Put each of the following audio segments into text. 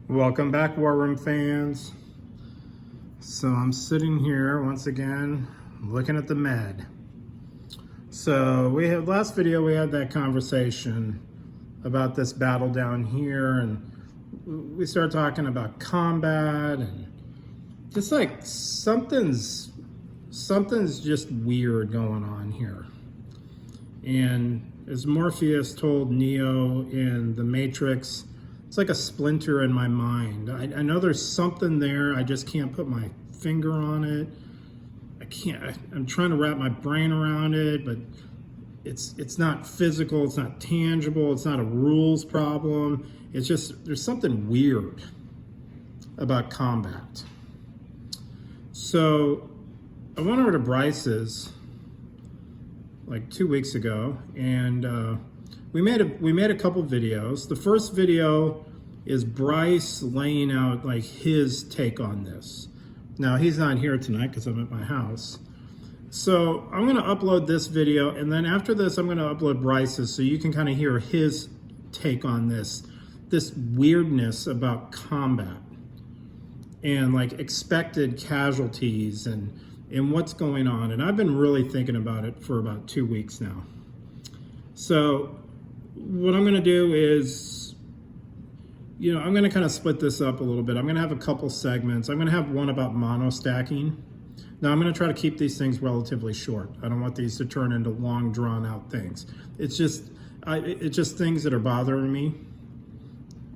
Welcome back, War Room fans. So I'm sitting here once again looking at the med. So last video we had that conversation about this battle down here, and we started talking about combat and just like something's just weird going on here. And as Morpheus told Neo in The Matrix, it's like a splinter in my mind. I know there's something there, I just can't put my finger on it. I'm trying to wrap my brain around it, but it's not physical, it's not tangible, it's not a rules problem. It's just, there's something weird about combat. So I went over to Bryce's like 2 weeks ago, and we made a couple videos. The first video is Bryce laying out like his take on this. Now he's not here tonight because I'm at my house. So I'm gonna upload this video, and then after this I'm gonna upload Bryce's so you can kind of hear his take on this weirdness about combat and like expected casualties and what's going on. And I've been really thinking about it for about 2 weeks now. So what I'm gonna do is, I'm gonna kind of split this up a little bit. I'm gonna have a couple segments. I'm gonna have one about mono stacking. Now I'm gonna try to keep these things relatively short. I don't want these to turn into long drawn out things. It's just things that are bothering me.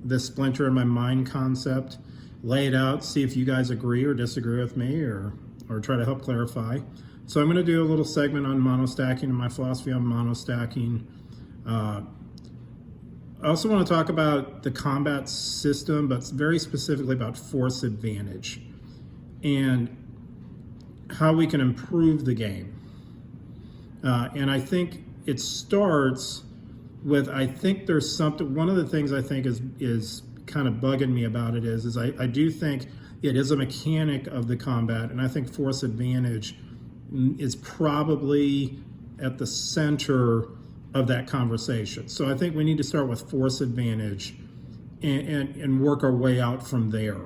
This splinter in my mind concept. Lay it out, see if you guys agree or disagree with me, or try to help clarify. So I'm gonna do a little segment on mono stacking and my philosophy on mono stacking. I also want to talk about the combat system, but very specifically about force advantage and how we can improve the game. And I think it starts with, I think there's something, one of the things I think is kind of bugging me about it is I do think it is a mechanic of the combat, and I think force advantage is probably at the center of that conversation. So I think we need to start with force advantage and work our way out from there.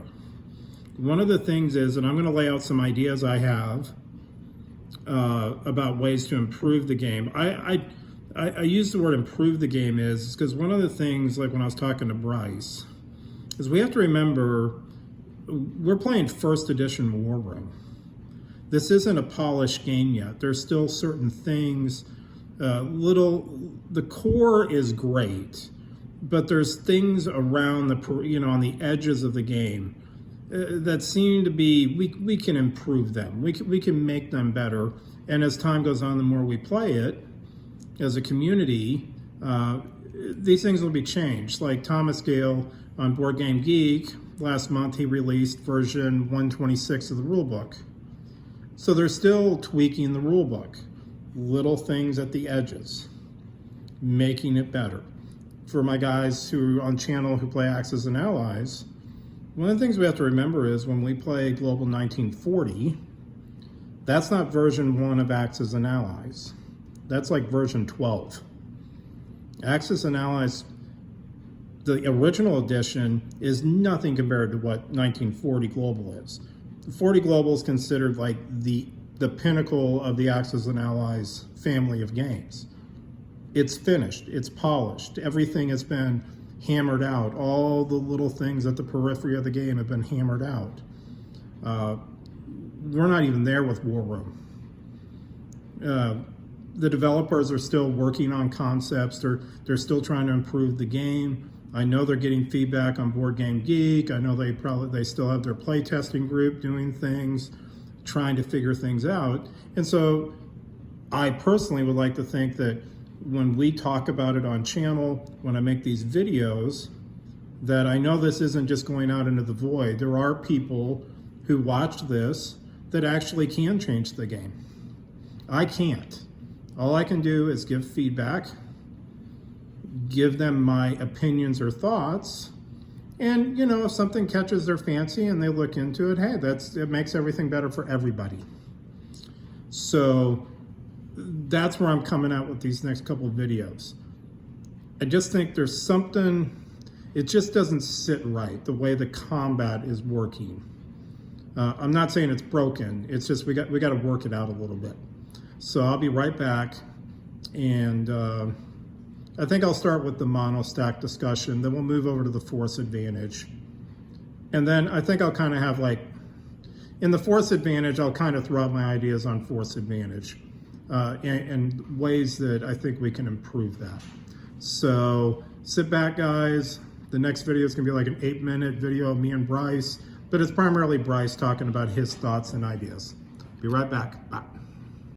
One of the things is, and I'm gonna lay out some ideas I have about ways to improve the game. I use the word improve the game is because one of the things, like when I was talking to Bryce, is we have to remember we're playing first edition War Room. This isn't a polished game yet. There's still certain things, the core is great, but there's things around on the edges of the game that seem to be, we can improve them. We can make them better. And as time goes on, the more we play it as a community, these things will be changed. Like Thomas Gale on Board Game Geek, last month he released version 126 of the rulebook. So they're still tweaking the rulebook. Little things at the edges, making it better. For my guys who on channel who play Axis and Allies, one of the things we have to remember is when we play Global 1940, that's not version 1 of Axis and Allies. That's like version 12. Axis and Allies, the original edition, is nothing compared to what 1940 Global is. 40 Global is considered like the pinnacle of the Axis and Allies family of games. It's finished, it's polished, everything has been hammered out. All the little things at the periphery of the game have been hammered out. We're not even there with War Room. The developers are still working on concepts. They're still trying to improve the game. I know they're getting feedback on Board Game Geek. I know they still have their playtesting group doing things, trying to figure things out. And so I personally would like to think that when we talk about it on channel, when I make these videos, that I know this isn't just going out into the void. There are people who watch this that actually can change the game. I can't. All I can do is give feedback, give them my opinions or thoughts, and if something catches their fancy and they look into it, hey, it makes everything better for everybody. So that's where I'm coming out with these next couple of videos. I just think there's something, it just doesn't sit right, the way the combat is working. I'm not saying it's broken, it's just we got to work it out a little bit. So I'll be right back, and I think I'll start with the mono stack discussion, then we'll move over to the force advantage. And then I think I'll kind of have like, in the force advantage, I'll kind of throw out my ideas on force advantage and ways that I think we can improve that. So sit back, guys. The next video is gonna be like an 8-minute video of me and Bryce, but it's primarily Bryce talking about his thoughts and ideas. Be right back. Bye.